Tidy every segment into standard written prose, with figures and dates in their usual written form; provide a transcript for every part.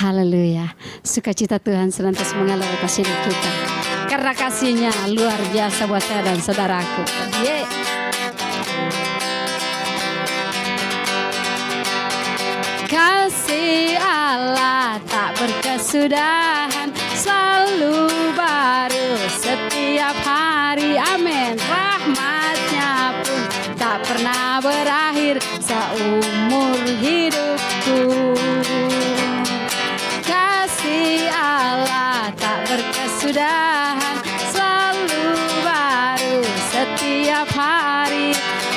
Haleluya. Sukacita Tuhan senantiasa mengalir atas hidup kita. Karena kasih-Nya luar biasa buat saya dan saudaraku. Kasih Allah tak berkesudahan, selalu baru setiap hari. Amin. Rahmat-Nya pun tak pernah berakhir seumur hidupku. Kasih Allah tak berkesudahan, selalu baru setiap hari.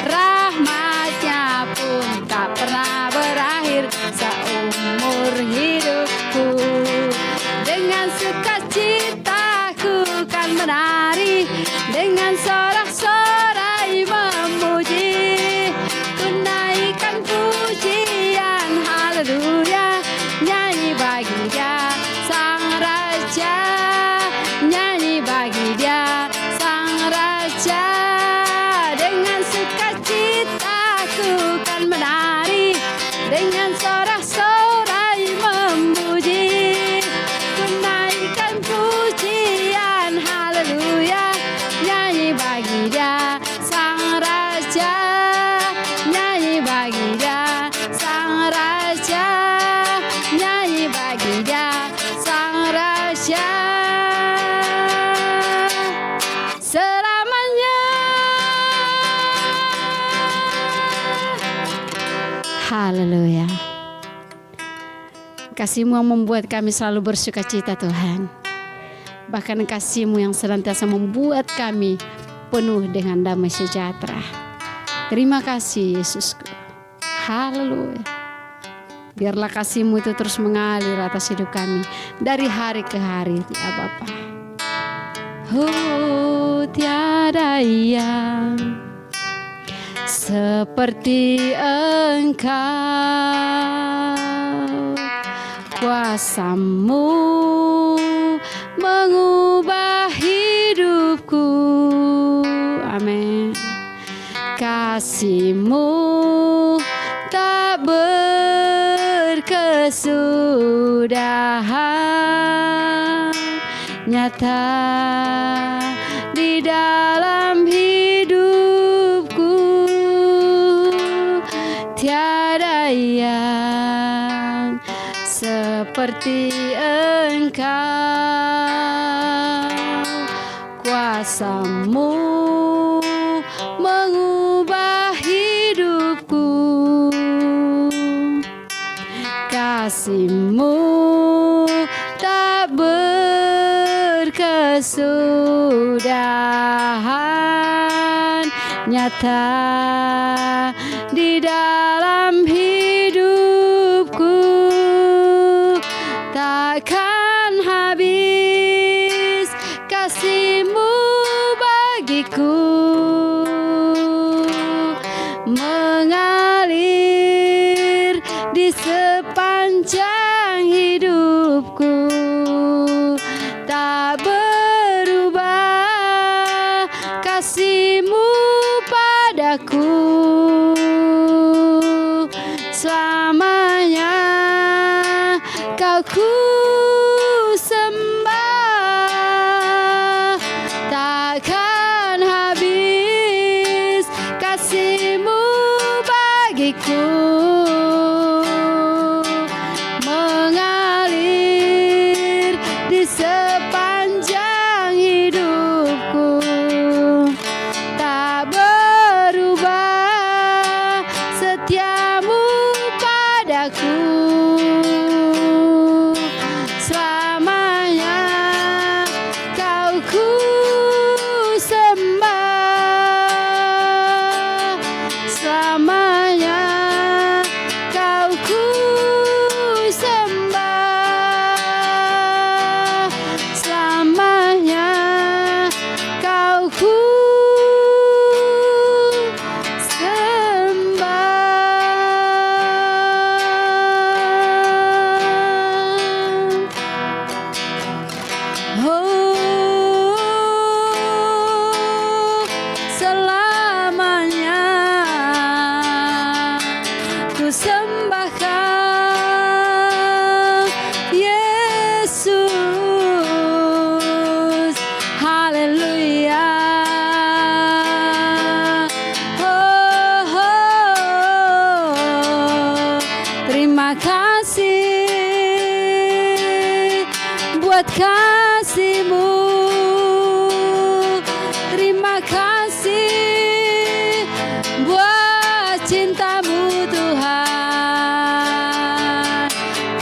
Rahmat-Nya pun tak pernah berakhir seumur hidupku. Dengan sukacita ku kan menari, dengan sorak-sorai memuji, ku naikkan pujian haleluya, nyanyi bagi Dia Sang Raja, nyanyi bagi Dia Sang Raja. Dengan sukacita ku kan menari, dengan sorak-sorai memuji, ku naikkan pujian haleluya, nyanyi bagi Dia Sang Raja, nyanyi bagi Dia Sang Raja, nyanyi bagi Dia Sang Raja selamanya. Haleluya. Kasih-Mu yang membuat kami selalu bersukacita Tuhan. Bahkan kasih-Mu yang senantiasa membuat kami penuh dengan damai sejahtera. Terima kasih Yesusku. Haleluya. Biarlah kasih-Mu itu terus mengalir atas hidup kami dari hari ke hari ya Bapa. Tiada yang seperti Engkau, kuasa-Mu mengubah hidupku. Amin. Kasih-Mu tak berkesudahan, nyata di dalam hidupku. Tiada yang seperti Engkau, kuasa-Mu mengubah hidupku. Kasih-Mu tak berkesudahan, nyata di dalam hidupku. Takkan habis kasih-Mu bagiku, mengalir di sepanjang hidupku. Tak berubah kasih-Mu padaku, selamanya Kau ku sembah. Takkan habis kasih-Mu bagiku, mengalir di sepanjang hidupku. Tak berubah setia-Mu padaku, selamanya Kau ku sembah. Selamanya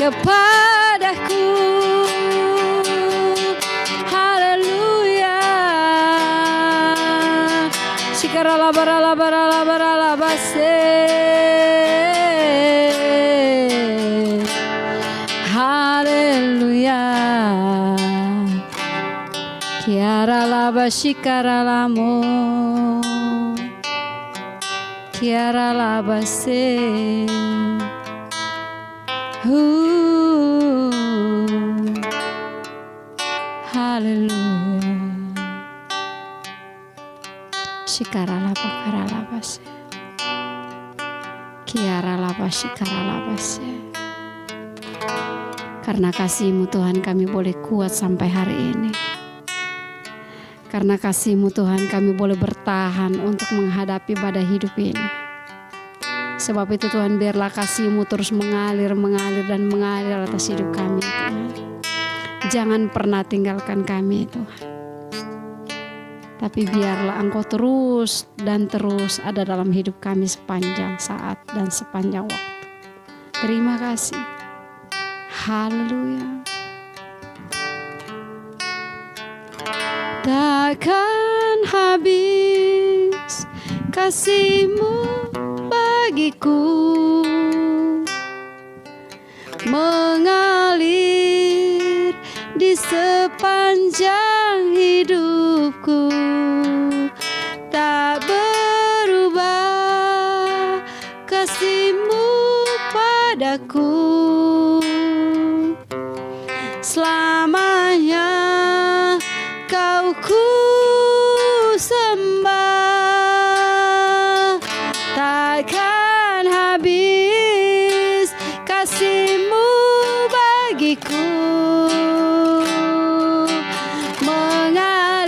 kepadaku. Haleluya. Shikarala barala barala barala base. Haleluya. Kiara laba shikara lamo. Kiara laba se. Haleluya. Shikara laba kara laba se. Kiara laba shikara laba se. Karena kasih-Mu Tuhan kami boleh kuat sampai hari ini. Karena kasih-Mu Tuhan kami boleh bertahan untuk menghadapi badai hidup ini. Sebab itu Tuhan, biarlah kasih-Mu terus mengalir dan mengalir atas hidup kami Tuhan. Jangan pernah tinggalkan kami Tuhan. Tapi biarlah Engkau terus dan terus ada dalam hidup kami sepanjang saat dan sepanjang waktu. Terima kasih. Haleluya. Takkan habis kasih-Mu bagiku, mengalir di sepanjang hidupku, tak berubah kasih-Mu padaku. Selamanya Kau ku sembah, takkan habis kasih-Mu bagiku, mengalir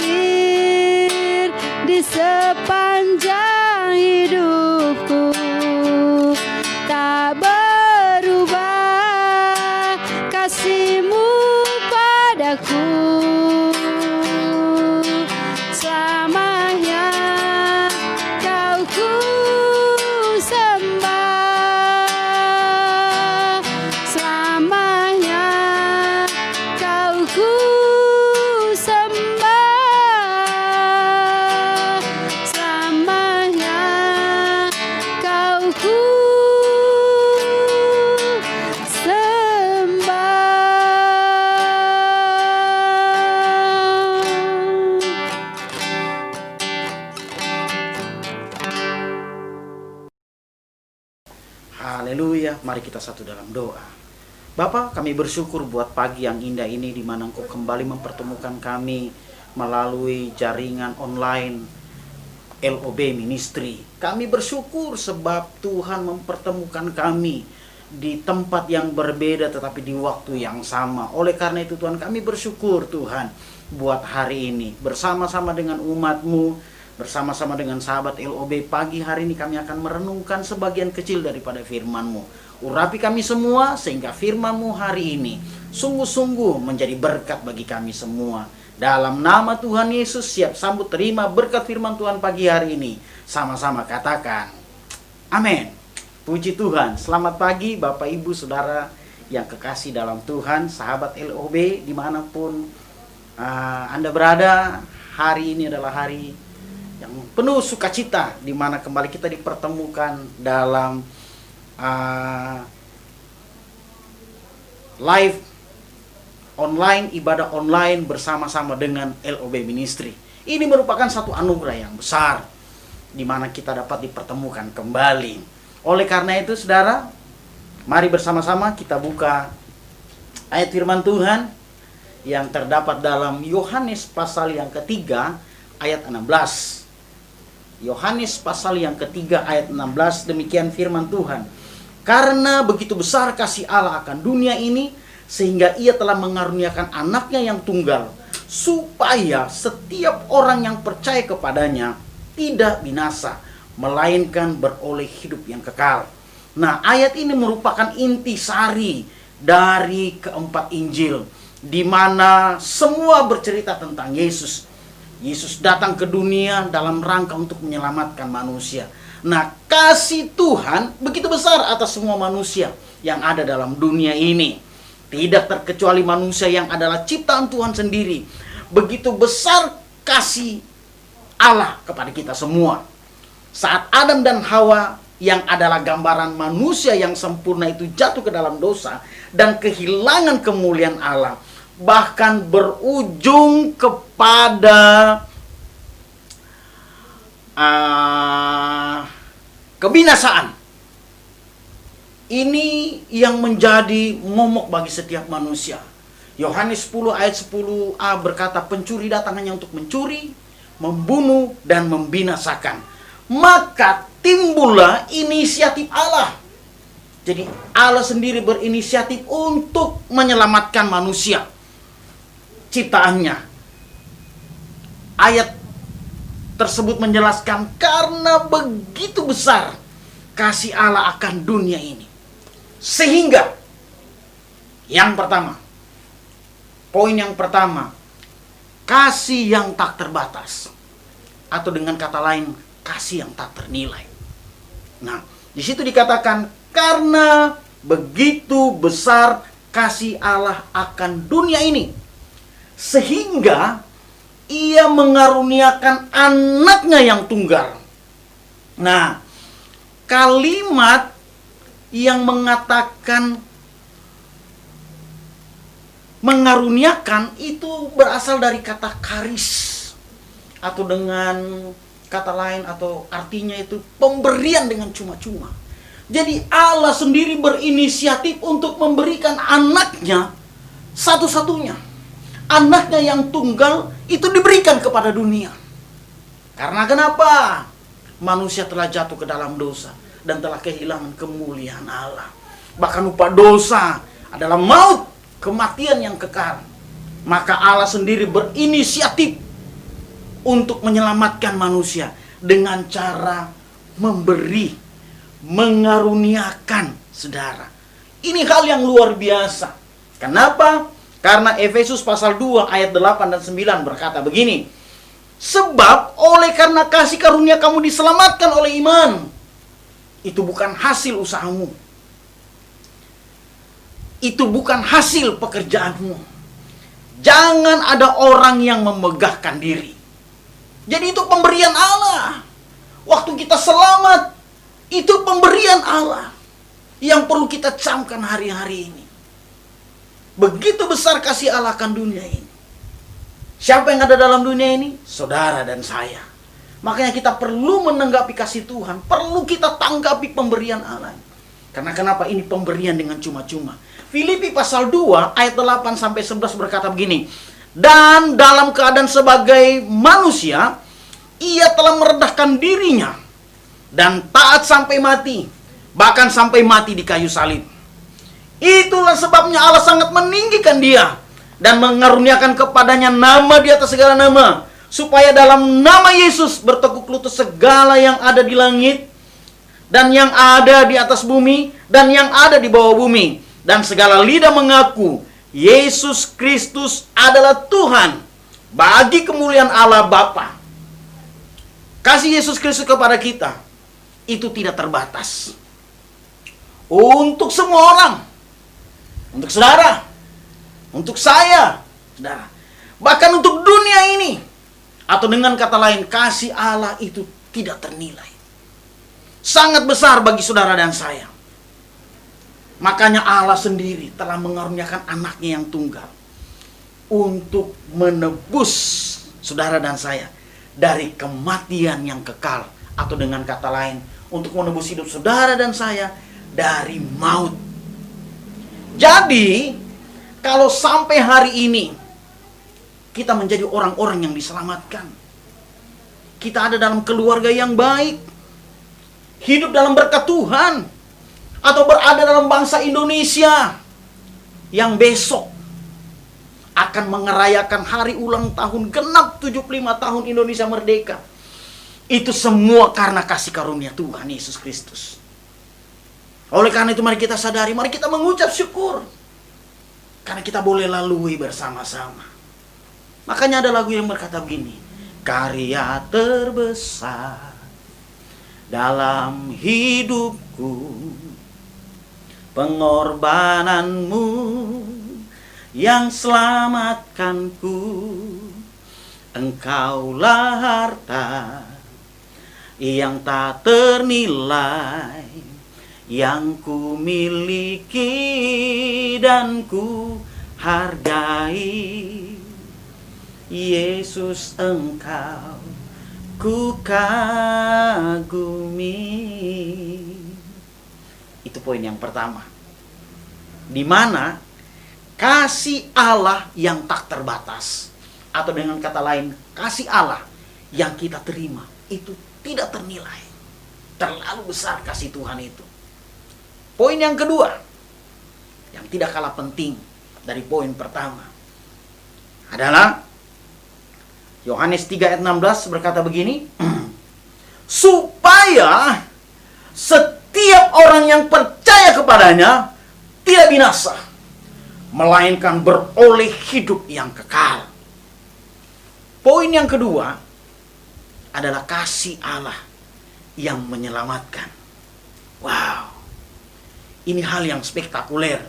di sepanjang hidupku, tak berubah kasih-Mu padaku. Selamanya Kau ku sembah, selamanya Kau ku sembah, selamanya Kau ku sembah. Haleluya, mari kita satu dalam doa. Bapa, kami bersyukur buat pagi yang indah ini di mana Engkau kembali mempertemukan kami melalui jaringan online LOB Ministry. Kami bersyukur sebab Tuhan mempertemukan kami di tempat yang berbeda tetapi di waktu yang sama. Oleh karena itu Tuhan, kami bersyukur Tuhan buat hari ini bersama-sama dengan umat-Mu, bersama-sama dengan sahabat LOB. Pagi hari ini kami akan merenungkan sebagian kecil daripada firman-Mu. Urapi kami semua sehingga firman-Mu hari ini sungguh-sungguh menjadi berkat bagi kami semua. Dalam nama Tuhan Yesus, siap sambut terima berkat firman Tuhan pagi hari ini. Sama-sama katakan amin. Puji Tuhan. Selamat pagi Bapak Ibu Saudara yang kekasih dalam Tuhan, sahabat LOB dimanapun Anda berada. Hari ini adalah hari yang penuh sukacita, di mana kembali kita dipertemukan dalam live online, ibadah online bersama-sama dengan LOB Ministry. Ini merupakan satu anugerah yang besar, di mana kita dapat dipertemukan kembali. Oleh karena itu saudara, mari bersama-sama kita buka ayat firman Tuhan yang terdapat dalam Yohanes pasal yang ketiga ayat 16. Yohanes pasal yang ketiga ayat 16, demikian firman Tuhan. Karena begitu besar kasih Allah akan dunia ini, sehingga Ia telah mengaruniakan anaknya yang tunggal, supaya setiap orang yang percaya kepadanya tidak binasa, melainkan beroleh hidup yang kekal. Nah, ayat ini merupakan intisari dari keempat Injil, di mana semua bercerita tentang Yesus. Yesus datang ke dunia dalam rangka untuk menyelamatkan manusia. Nah, kasih Tuhan begitu besar atas semua manusia yang ada dalam dunia ini. Tidak terkecuali manusia yang adalah ciptaan Tuhan sendiri. Begitu besar kasih Allah kepada kita semua. Saat Adam dan Hawa yang adalah gambaran manusia yang sempurna itu jatuh ke dalam dosa dan kehilangan kemuliaan Allah, bahkan berujung kepada kebinasaan. Ini yang menjadi momok bagi setiap manusia. Yohanes 10 ayat 10a berkata, pencuri datang hanya untuk mencuri, membunuh, dan membinasakan. Maka timbullah inisiatif Allah. Jadi Allah sendiri berinisiatif untuk menyelamatkan manusia, ciptaannya. Ayat tersebut menjelaskan karena begitu besar kasih Allah akan dunia ini. Sehingga yang pertama, poin yang pertama, kasih yang tak terbatas. Atau dengan kata lain, kasih yang tak ternilai. Nah, di situ dikatakan karena begitu besar kasih Allah akan dunia ini, sehingga Ia mengaruniakan anaknya yang tunggal. Nah, kalimat yang mengatakan mengaruniakan itu berasal dari kata karis, atau dengan kata lain atau artinya itu pemberian dengan cuma-cuma. Jadi Allah sendiri berinisiatif untuk memberikan anaknya satu-satunya. Anaknya yang tunggal itu diberikan kepada dunia. Karena kenapa? Manusia telah jatuh ke dalam dosa dan telah kehilangan kemuliaan Allah. Bahkan upah dosa adalah maut, kematian yang kekal. Maka Allah sendiri berinisiatif untuk menyelamatkan manusia dengan cara memberi, mengaruniakan, saudara. Ini hal yang luar biasa. Kenapa? Karena Efesus pasal 2 ayat 8 dan 9 berkata begini, sebab oleh karena kasih karunia kamu diselamatkan oleh iman. Itu bukan hasil usahamu. Itu bukan hasil pekerjaanmu. Jangan ada orang yang memegahkan diri. Jadi itu pemberian Allah. Waktu kita selamat, itu pemberian Allah yang perlu kita camkan hari-hari ini. Begitu besar kasih Allah akan dunia ini. Siapa yang ada dalam dunia ini? Saudara dan saya. Makanya kita perlu menanggapi kasih Tuhan. Perlu kita tanggapi pemberian Allah. Karena kenapa? Ini pemberian dengan cuma-cuma. Filipi pasal 2 ayat 8 sampai 11 berkata begini. Dan dalam keadaan sebagai manusia, Ia telah merendahkan dirinya dan taat sampai mati, bahkan sampai mati di kayu salib. Itulah sebabnya Allah sangat meninggikan Dia dan mengaruniakan kepadanya nama di atas segala nama, supaya dalam nama Yesus bertekuk lutut segala yang ada di langit dan yang ada di atas bumi dan yang ada di bawah bumi, dan segala lidah mengaku Yesus Kristus adalah Tuhan, bagi kemuliaan Allah Bapa. Kasih Yesus Kristus kepada kita itu tidak terbatas. Untuk semua orang, untuk saudara, untuk saya, saudara, bahkan untuk dunia ini. Atau dengan kata lain, kasih Allah itu tidak ternilai. Sangat besar bagi saudara dan saya. Makanya Allah sendiri telah mengaruniakan anaknya yang tunggal untuk menebus saudara dan saya dari kematian yang kekal. Atau dengan kata lain, untuk menebus hidup saudara dan saya dari maut. Jadi, kalau sampai hari ini kita menjadi orang-orang yang diselamatkan, kita ada dalam keluarga yang baik, hidup dalam berkat Tuhan, atau berada dalam bangsa Indonesia yang besok akan mengerayakan hari ulang tahun genap 75 tahun Indonesia merdeka. Itu semua karena kasih karunia Tuhan Yesus Kristus. Oleh karena itu mari kita sadari, mari kita mengucap syukur. Karena kita boleh lalui bersama-sama. Makanya ada lagu yang berkata begini, karya terbesar dalam hidupku, pengorbananmu yang selamatkanku. Engkaulah harta yang tak ternilai, yang ku miliki dan ku hargai. Yesus, Engkau ku kagumi. Itu poin yang pertama, di mana kasih Allah yang tak terbatas, atau dengan kata lain, kasih Allah yang kita terima itu tidak ternilai. Terlalu besar kasih Tuhan itu. Poin yang kedua, yang tidak kalah penting dari poin pertama, adalah Yohanes 3 ayat 16 berkata begini, supaya setiap orang yang percaya kepadanya tidak binasa, melainkan beroleh hidup yang kekal. Poin yang kedua adalah kasih Allah yang menyelamatkan. Wow, ini hal yang spektakuler.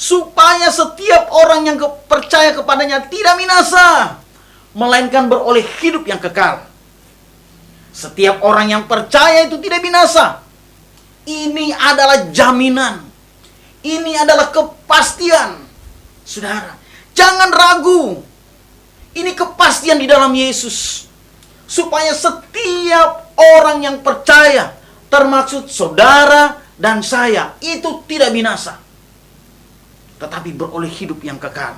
Supaya setiap orang yang percaya kepadanya tidak binasa, melainkan beroleh hidup yang kekal. Setiap orang yang percaya itu tidak binasa. Ini adalah jaminan. Ini adalah kepastian. Saudara, jangan ragu. Ini kepastian di dalam Yesus. Supaya setiap orang yang percaya, termaksud saudara dan saya, itu tidak binasa, tetapi beroleh hidup yang kekal.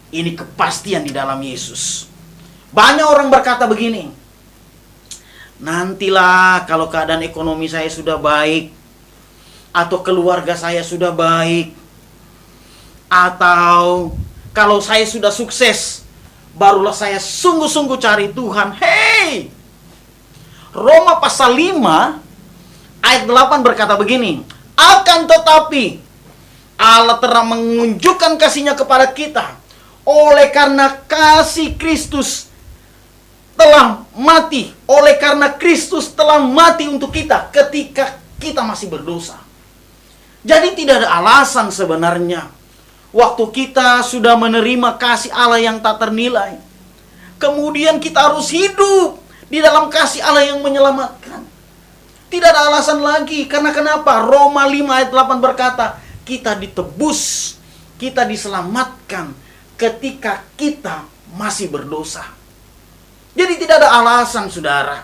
Ini kepastian di dalam Yesus. Banyak orang berkata begini, nantilah kalau keadaan ekonomi saya sudah baik, atau keluarga saya sudah baik, atau kalau saya sudah sukses, barulah saya sungguh-sungguh cari Tuhan. Hei! Roma pasal 5 ayat 8 berkata begini, akan tetapi Allah telah menunjukkan kasih-Nya kepada kita oleh karena kasih Kristus telah mati, oleh karena Kristus telah mati untuk kita ketika kita masih berdosa. Jadi tidak ada alasan sebenarnya waktu kita sudah menerima kasih Allah yang tak ternilai, kemudian kita harus hidup di dalam kasih Allah yang menyelamatkan. Tidak ada alasan lagi. Karena kenapa? Roma 5 ayat 8 berkata, kita ditebus, kita diselamatkan ketika kita masih berdosa. Jadi tidak ada alasan, saudara.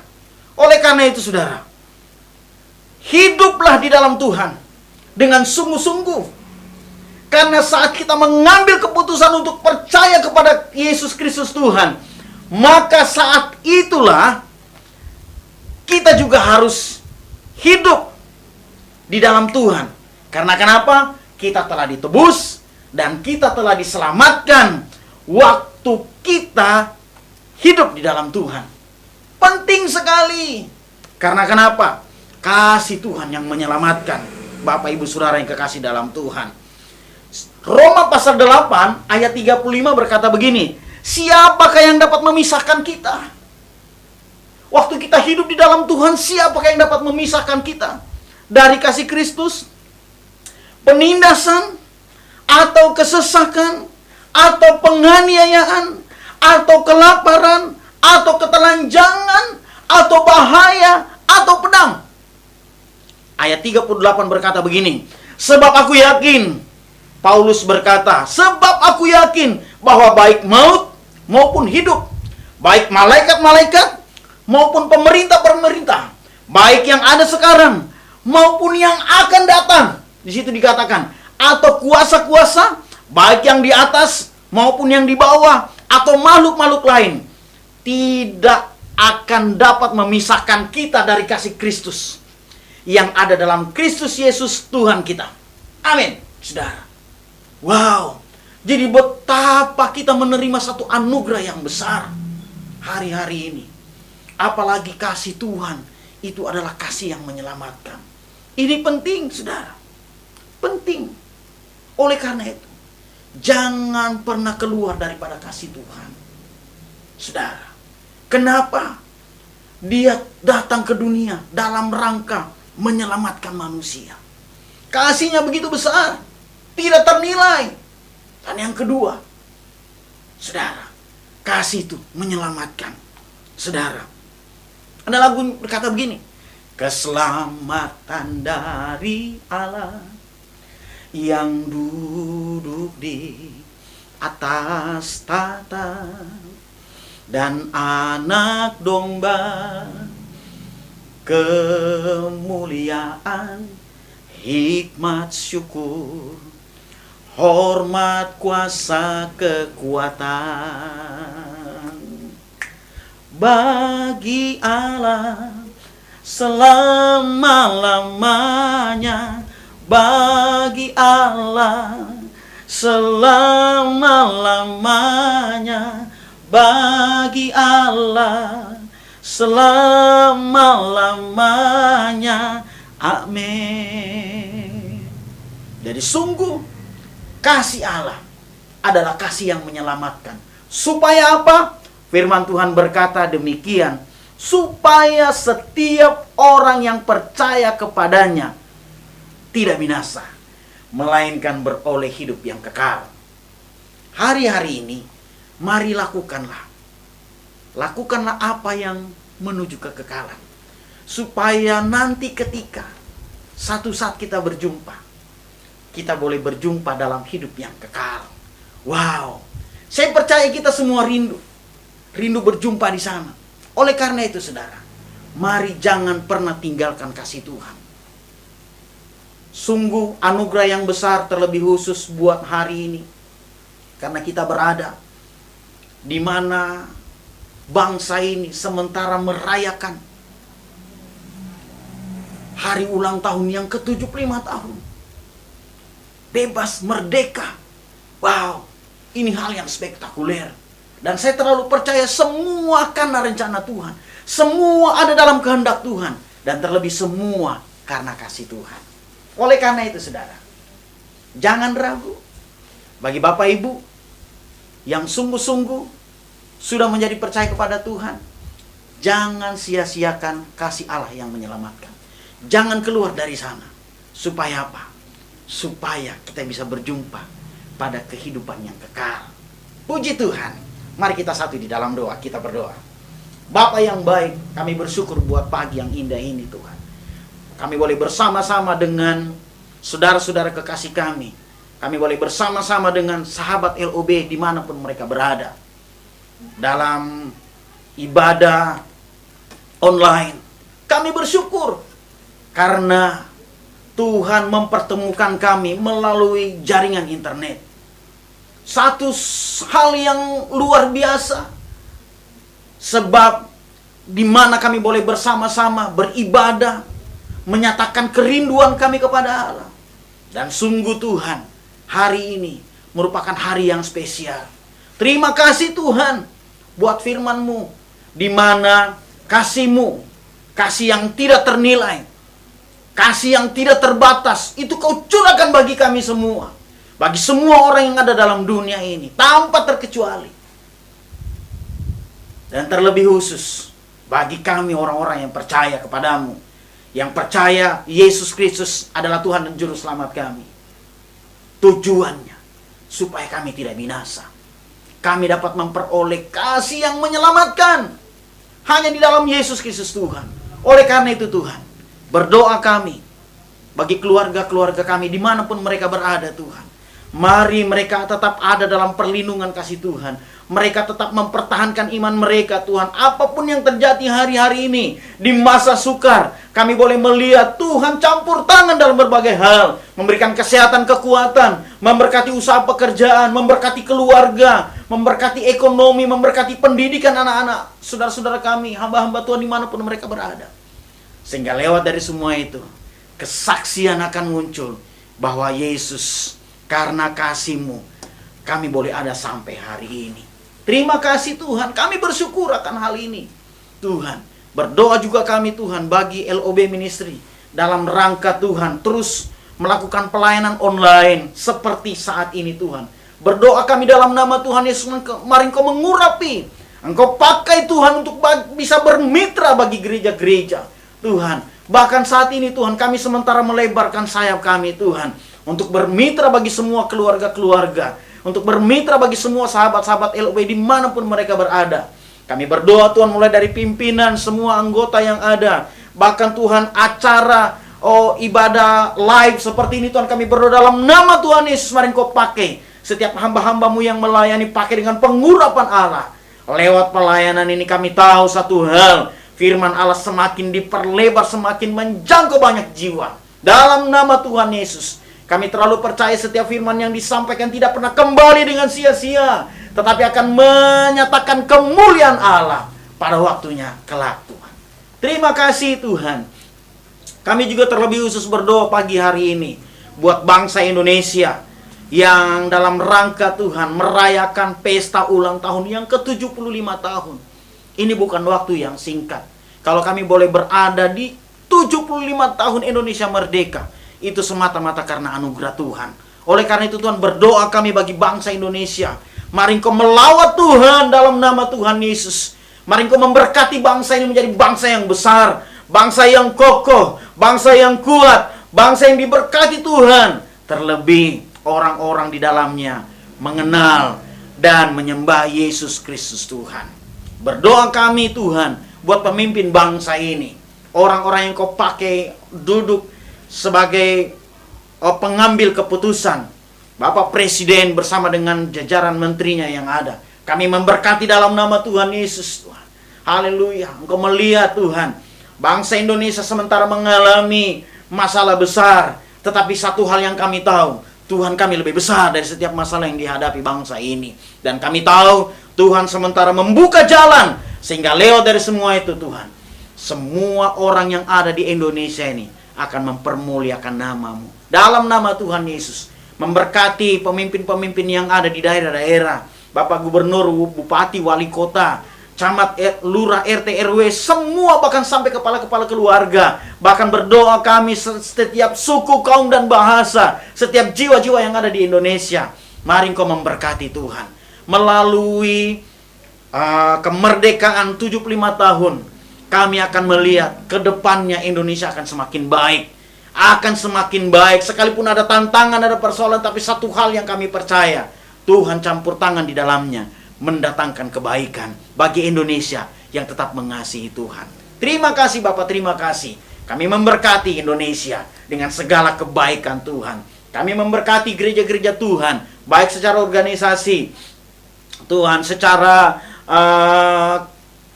Oleh karena itu, saudara, hiduplah di dalam Tuhan dengan sungguh-sungguh. Karena saat kita mengambil keputusan untuk percaya kepada Yesus Kristus Tuhan, maka saat itulah kita juga harus hidup di dalam Tuhan. Karena kenapa? Kita telah ditebus dan kita telah diselamatkan waktu kita hidup di dalam Tuhan. Penting sekali. Karena kenapa? Kasih Tuhan yang menyelamatkan. Bapak Ibu Saudara yang kekasih dalam Tuhan. Roma pasal 8 ayat 35 berkata begini, siapakah yang dapat memisahkan kita? Waktu kita hidup di dalam Tuhan, siapakah yang dapat memisahkan kita dari kasih Kristus? Penindasan, atau kesesakan, atau penganiayaan, atau kelaparan, atau ketelanjangan, atau bahaya, atau pedang. Ayat 38 berkata begini, sebab aku yakin, Paulus berkata, sebab aku yakin bahwa baik maut maupun hidup, baik malaikat-malaikat maupun pemerintah-pemerintah, baik yang ada sekarang maupun yang akan datang. Di situ dikatakan, atau kuasa-kuasa, baik yang di atas maupun yang di bawah, atau makhluk-makhluk lain, tidak akan dapat memisahkan kita dari kasih Kristus yang ada dalam Kristus Yesus Tuhan kita. Amin, saudara. Wow, jadi betapa kita menerima satu anugerah yang besar hari-hari ini. Apalagi kasih Tuhan itu adalah kasih yang menyelamatkan. Ini penting, saudara. Penting. Oleh karena itu, jangan pernah keluar daripada kasih Tuhan. Saudara, kenapa? Dia datang ke dunia dalam rangka menyelamatkan manusia. Kasih-Nya begitu besar, tidak ternilai. Dan yang kedua, saudara, kasih itu menyelamatkan. Saudara, ada lagu berkata begini, keselamatan dari Allah yang duduk di atas tahta dan anak domba, kemuliaan, hikmat, syukur, hormat, kuasa, kekuatan bagi Allah selama-lamanya, bagi Allah selama-lamanya, bagi Allah selama-lamanya. Amin. Jadi sungguh kasih Allah adalah kasih yang menyelamatkan. Supaya apa? Firman Tuhan berkata demikian, supaya setiap orang yang percaya kepadanya tidak binasa, melainkan beroleh hidup yang kekal. Hari-hari ini, mari lakukanlah apa yang menuju kekekalan. Supaya nanti ketika satu saat kita berjumpa, kita boleh berjumpa dalam hidup yang kekal. Wow, saya percaya kita semua rindu berjumpa di sana. Oleh karena itu saudara, mari jangan pernah tinggalkan kasih Tuhan. Sungguh anugerah yang besar terlebih khusus buat hari ini. Karena kita berada di mana bangsa ini sementara merayakan hari ulang tahun yang ke-75 tahun. Bebas, merdeka. Wow, ini hal yang spektakuler. Dan saya terlalu percaya semua karena rencana Tuhan. Semua ada dalam kehendak Tuhan. Dan terlebih semua karena kasih Tuhan. Oleh karena itu saudara, jangan ragu. Bagi Bapak Ibu yang sungguh-sungguh sudah menjadi percaya kepada Tuhan, jangan sia-siakan kasih Allah yang menyelamatkan. Jangan keluar dari sana. Supaya apa? Supaya kita bisa berjumpa pada kehidupan yang kekal. Puji Tuhan. Mari kita satu di dalam doa, kita berdoa. Bapa yang baik, kami bersyukur buat pagi yang indah ini Tuhan. Kami boleh bersama-sama dengan saudara-saudara kekasih kami. Kami boleh bersama-sama dengan sahabat LOB dimanapun mereka berada. Dalam ibadah online. Kami bersyukur karena Tuhan mempertemukan kami melalui jaringan internet. Satu hal yang luar biasa. Sebab di mana kami boleh bersama-sama beribadah, menyatakan kerinduan kami kepada Allah. Dan sungguh Tuhan, hari ini merupakan hari yang spesial. Terima kasih Tuhan buat firman-Mu, di mana kasih-Mu, kasih yang tidak ternilai, kasih yang tidak terbatas, itu Kau curahkan bagi kami semua. Bagi semua orang yang ada dalam dunia ini, tanpa terkecuali. Dan terlebih khusus, bagi kami orang-orang yang percaya kepadamu, yang percaya Yesus Kristus adalah Tuhan dan Juru Selamat kami. Tujuannya, supaya kami tidak binasa. Kami dapat memperoleh kasih yang menyelamatkan. Hanya di dalam Yesus Kristus Tuhan. Oleh karena itu Tuhan, berdoa kami, bagi keluarga-keluarga kami, dimanapun mereka berada Tuhan. Mari mereka tetap ada dalam perlindungan kasih Tuhan. Mereka tetap mempertahankan iman mereka Tuhan. Apapun yang terjadi hari-hari ini, di masa sukar, kami boleh melihat Tuhan campur tangan dalam berbagai hal. Memberikan kesehatan, kekuatan, memberkati usaha pekerjaan, memberkati keluarga, memberkati ekonomi, memberkati pendidikan anak-anak saudara-saudara kami, hamba-hamba Tuhan dimanapun mereka berada. Sehingga lewat dari semua itu, kesaksian akan muncul bahwa Yesus, karena kasih-Mu, kami boleh ada sampai hari ini. Terima kasih Tuhan, kami bersyukur akan hal ini. Tuhan, berdoa juga kami Tuhan bagi LOB Ministry dalam rangka Tuhan terus melakukan pelayanan online seperti saat ini Tuhan. Berdoa kami dalam nama Tuhan Yesus, mari Engkau mengurapi, Engkau pakai Tuhan untuk bisa bermitra bagi gereja-gereja. Tuhan, Bahkan saat ini Tuhan, kami sementara melebarkan sayap kami Tuhan, untuk bermitra bagi semua keluarga-keluarga, untuk bermitra bagi semua sahabat-sahabat LOB dimanapun mereka berada. Kami berdoa Tuhan, mulai dari pimpinan, semua anggota yang ada, bahkan Tuhan acara ibadah live seperti ini Tuhan, kami berdoa dalam nama Tuhan Yesus, mari Engkau pakai setiap hamba-hambamu yang melayani, pakai dengan pengurapan Allah. Lewat pelayanan ini kami tahu satu hal, firman Allah semakin diperlebar, semakin menjangkau banyak jiwa. Dalam nama Tuhan Yesus, kami terlalu percaya setiap firman yang disampaikan tidak pernah kembali dengan sia-sia, tetapi akan menyatakan kemuliaan Allah pada waktunya kelak Tuhan. Terima kasih Tuhan. Kami juga terlebih khusus berdoa pagi hari ini buat bangsa Indonesia yang dalam rangka Tuhan merayakan pesta ulang tahun yang ke-75 tahun. Ini bukan waktu yang singkat. Kalau kami boleh berada di 75 tahun Indonesia merdeka, itu semata-mata karena anugerah Tuhan. Oleh karena itu Tuhan, berdoa kami bagi bangsa Indonesia. Mari Engkau melawat Tuhan dalam nama Tuhan Yesus. Mari Engkau memberkati bangsa ini menjadi bangsa yang besar, bangsa yang kokoh, bangsa yang kuat, bangsa yang diberkati Tuhan. Terlebih orang-orang di dalamnya mengenal dan menyembah Yesus Kristus Tuhan. Berdoa kami Tuhan buat pemimpin bangsa ini, orang-orang yang Kau pakai duduk sebagai pengambil keputusan, Bapak Presiden bersama dengan jajaran menterinya yang ada. Kami memberkati dalam nama Tuhan Yesus Tuhan. Haleluya. Engkau melihat Tuhan, bangsa Indonesia sementara mengalami masalah besar, tetapi satu hal yang kami tahu, Tuhan kami lebih besar dari setiap masalah yang dihadapi bangsa ini. Dan kami tahu Tuhan sementara membuka jalan, sehingga lewat dari semua itu Tuhan, semua orang yang ada di Indonesia ini akan mempermuliakan nama-Mu. Dalam nama Tuhan Yesus, memberkati pemimpin-pemimpin yang ada di daerah-daerah, Bapak Gubernur, Bupati, Wali Kota, Camat, Lurah, RT, RW, semua bahkan sampai kepala-kepala keluarga. Bahkan berdoa kami setiap suku, kaum, dan bahasa, setiap jiwa-jiwa yang ada di Indonesia. Mari Engkau memberkati Tuhan. Melalui kemerdekaan 75 tahun, kami akan melihat ke depannya Indonesia akan semakin baik. Akan semakin baik. Sekalipun ada tantangan, ada persoalan, tapi satu hal yang kami percaya, Tuhan campur tangan di dalamnya, mendatangkan kebaikan bagi Indonesia yang tetap mengasihi Tuhan. Terima kasih Bapak, terima kasih. Kami memberkati Indonesia dengan segala kebaikan Tuhan. Kami memberkati gereja-gereja Tuhan, baik secara organisasi, Tuhan, secara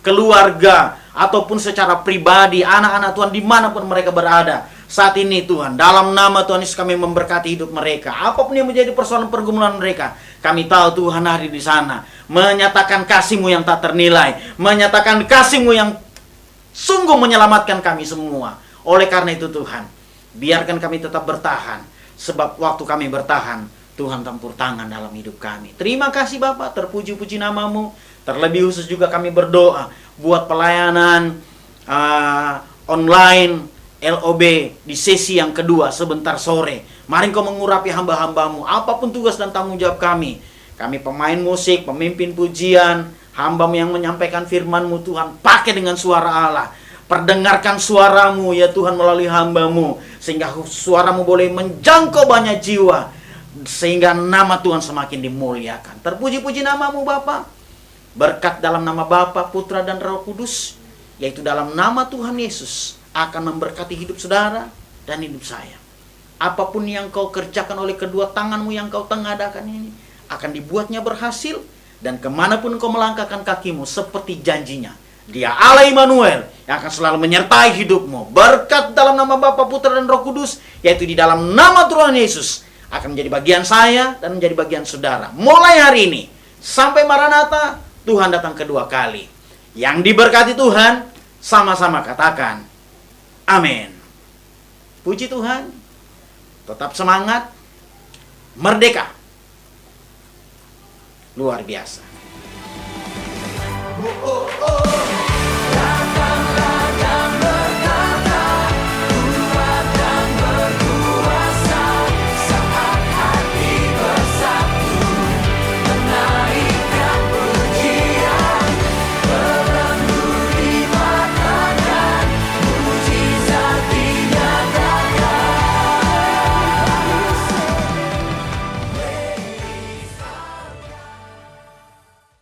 keluarga, ataupun secara pribadi, anak-anak Tuhan dimanapun mereka berada. Saat ini Tuhan, dalam nama Tuhan Yesus kami memberkati hidup mereka. Apapun yang menjadi persoalan pergumulan mereka, kami tahu Tuhan hari di sana, menyatakan kasih-Mu yang tak ternilai, menyatakan kasih-Mu yang sungguh menyelamatkan kami semua. Oleh karena itu Tuhan, biarkan kami tetap bertahan, sebab waktu kami bertahan, Tuhan campur tangan dalam hidup kami. Terima kasih Bapak, terpuji-puji nama-Mu. Terlebih khusus juga kami berdoa buat pelayanan online LOB di sesi yang kedua sebentar sore. Mari Engkau mengurapi hamba-hamba-Mu, apapun tugas dan tanggung jawab kami. Kami pemain musik, pemimpin pujian, hamba-Mu yang menyampaikan firman-Mu Tuhan, pakai dengan suara Allah. Perdengarkan suara-Mu ya Tuhan melalui hamba-Mu, sehingga suara-Mu boleh menjangkau banyak jiwa, sehingga nama Tuhan semakin dimuliakan. Terpuji-puji nama-Mu Bapa. Berkat dalam nama Bapa, Putra, dan Roh Kudus, yaitu dalam nama Tuhan Yesus, akan memberkati hidup saudara dan hidup saya. Apapun yang kau kerjakan oleh kedua tanganmu yang kau tengadakan ini, akan dibuatnya berhasil. Dan kemanapun kau melangkahkan kakimu, seperti janjinya, Dia Allah Immanuel yang akan selalu menyertai hidupmu. Berkat dalam nama Bapa, Putra, dan Roh Kudus, yaitu di dalam nama Tuhan Yesus, akan menjadi bagian saya dan menjadi bagian saudara. Mulai hari ini sampai Maranatha, Tuhan datang kedua kali. Yang diberkati Tuhan, sama-sama katakan amin. Puji Tuhan. Tetap semangat. Merdeka. Luar biasa.